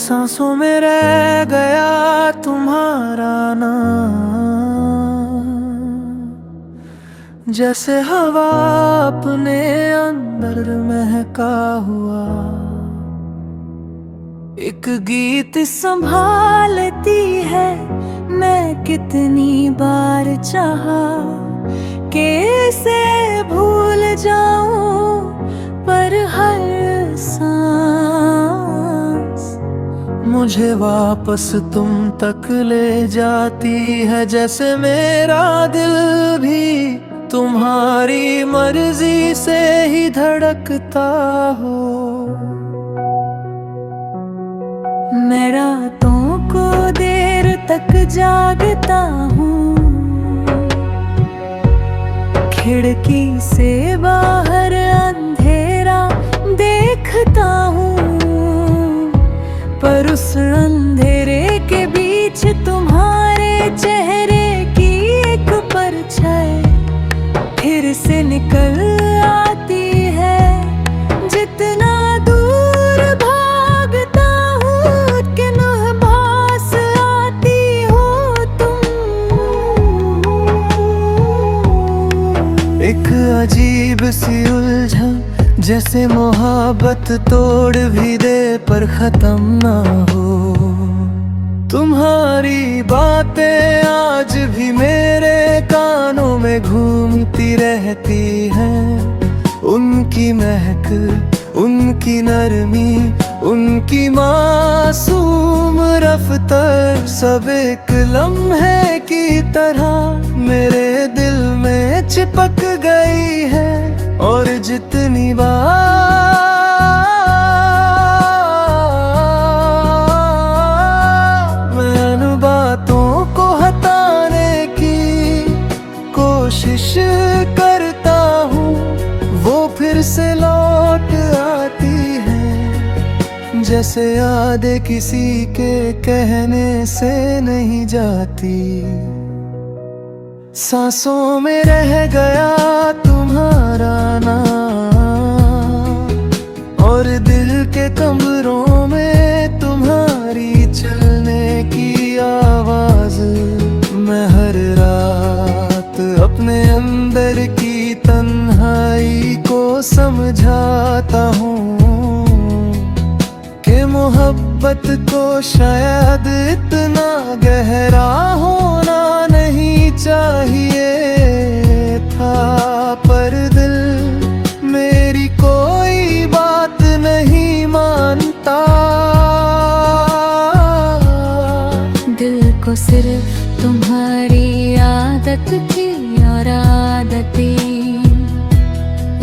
सांसों में रह गया तुम्हारा नाम, जैसे हवा अपने अंदर महका हुआ। एक गीत संभालती है मैं कितनी बार चाहा कि इसे भूल जाऊं, पर हर सांस मुझे वापस तुम तक ले जाती है। जैसे मेरा दिल भी तुम्हारी मर्जी से ही धड़कता हो। मैं रातों को देर तक जागता हूँ, खिड़की से बाहर अंधेरा देखता हूँ, पर उस अंधेरे के बीच तुम्हारे चेहरे की एक परछाई फिर से निकल आती है। जितना दूर भागता हूँ कि नहबास आती हो तुम। एक अजीब सी उलझन जैसे मोहब्बत तोड़ भी दे पर खत्म ना हो। तुम्हारी बातें आज भी मेरे कानों में घूमती रहती हैं। उनकी महक, उनकी नरमी, उनकी मासूम रफ्तार सब एक लम्हे की तरह मेरे दिल में चिपक गई है। और जितनी बार मैं उन बातों को हटाने की कोशिश करता हूँ, वो फिर से लौट आती है। जैसे यादें किसी के कहने से नहीं जाती। सांसों में रह गया तुम्हारा नाम, और दिल के कमरों में तुम्हारी चलने की आवाज। मैं हर रात अपने अंदर की तन्हाई को समझाता हूँ कि मोहब्बत को शायद इतना गहरा होना नहीं चाहिए था। पर दिल मेरी कोई बात नहीं मानता। दिल को सिर्फ तुम्हारी आदत की और आदतें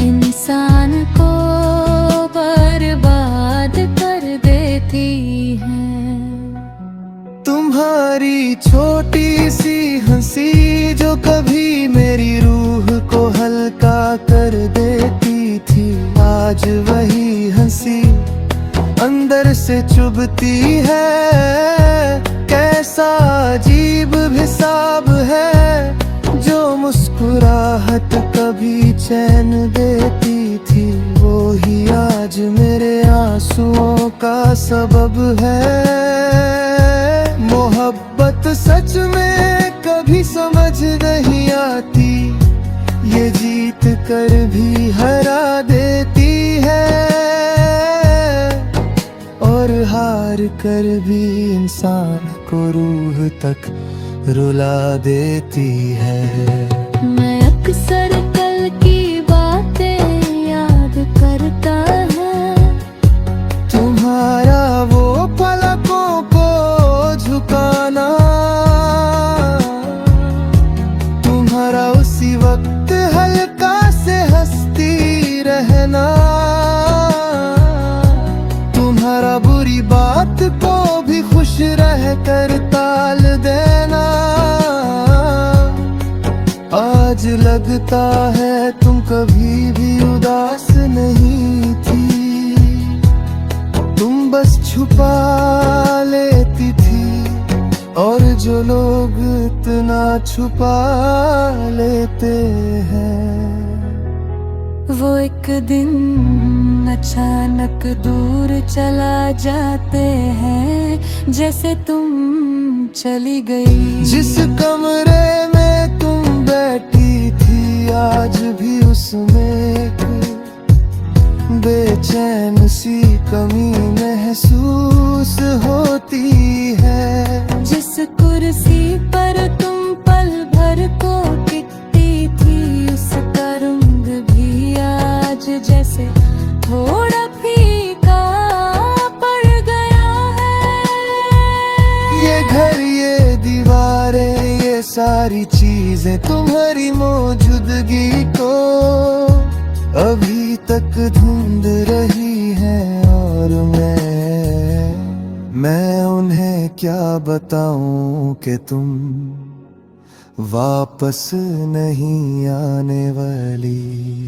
इंसान को बर्बाद कर देती हैं। तुम्हारी छोटी सी हंसी जो कभी मेरी रूह को हल्का कर देती थी, आज वही हंसी अंदर से चुभती है। कैसा अजीब हिसाब है जो मुस्कुराहट कभी चैन देती थी, वो ही आज मेरे आंसुओं का सबब है। मोहब्बत सच में कभी समझ नहीं आती, ये जीत कर भी हरा देती है, और हार कर भी इंसान को रूह तक रुला देती है। मैं अक्सर कल की बातें याद करता है। तुम्हारा वो पलकों को झुकाना, तुम्हारा उसी वक्त हल्का से हंसती रहना, तुम्हारा बुरी बात को भी खुश रह कर टाल देना। आज लगता है तुम कभी भी उदास नहीं थी, तुम बस छुपा लेती थी। और जो लोग इतना छुपा लेते हैं वो एक दिन अचानक दूर चला जाते हैं, जैसे तुम चली गई। जिस कमरे में तुम बैठी थी आज भी उसमें एक बेचैन सी कमी महसूस होती है। जिस कुर्सी पर तुम पल भर को टिकती थी, उसका रंग भी आज जैसे थोड़ा फीका पड़ गया है। ये घर, ये दीवारें, ये सारी चीजें तुम्हारी मौजूदगी को अभी तक ढूंढ रही हैं। और मैं उन्हें क्या बताऊं कि तुम वापस नहीं आने वाली।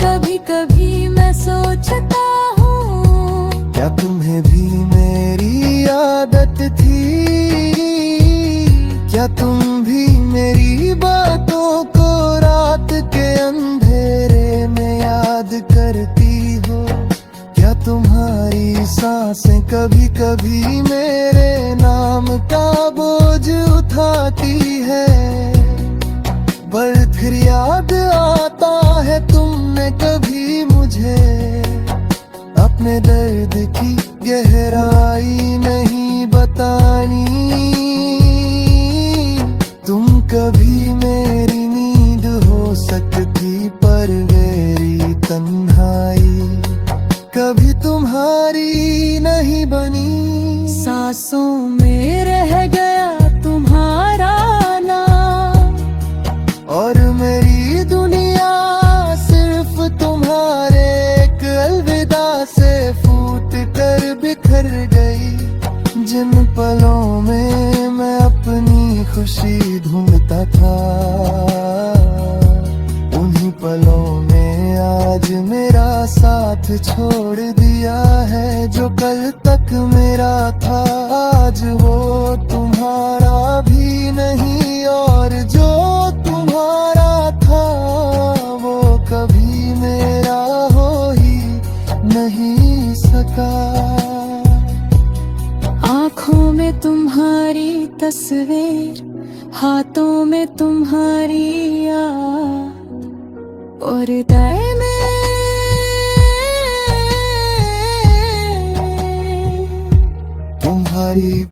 कभी कभी मैं सोचता हूँ, क्या तुम्हें भी मेरी आदत थी? क्या तुम भी मेरी बातों को रात के अंधेरे में याद करती हो? क्या तुम्हारी सांसें कभी कभी मेरे नाम का बोझ उठाती है? पर फिर याद आता है तुमने कभी मुझे अपने दर्द की गहराई नहीं बतानी। तुम कभी मेरी नींद हो सकती पर मेरी तन्हाई कभी तुम्हारी नहीं बनी। सांसों में रह गया तुम्हारा नाम, और मेरी दुनिया सिर्फ तुम्हारे एक अलविदा से फूट कर बिखर गई। जिन पलों में मैं अपनी खुशी ढूंढता था, उन्हीं पलों में आज मेरा साथ छोड़ दिया है। जो कल तक मेरा था आज वो तुम्हारा भी नहीं, और जो तुम्हारा था वो कभी मेरा हो ही नहीं सका। आँखों में तुम्हारी तस्वीर, हाथों में तुम्हारी याद, और हृदय में तुम्हारी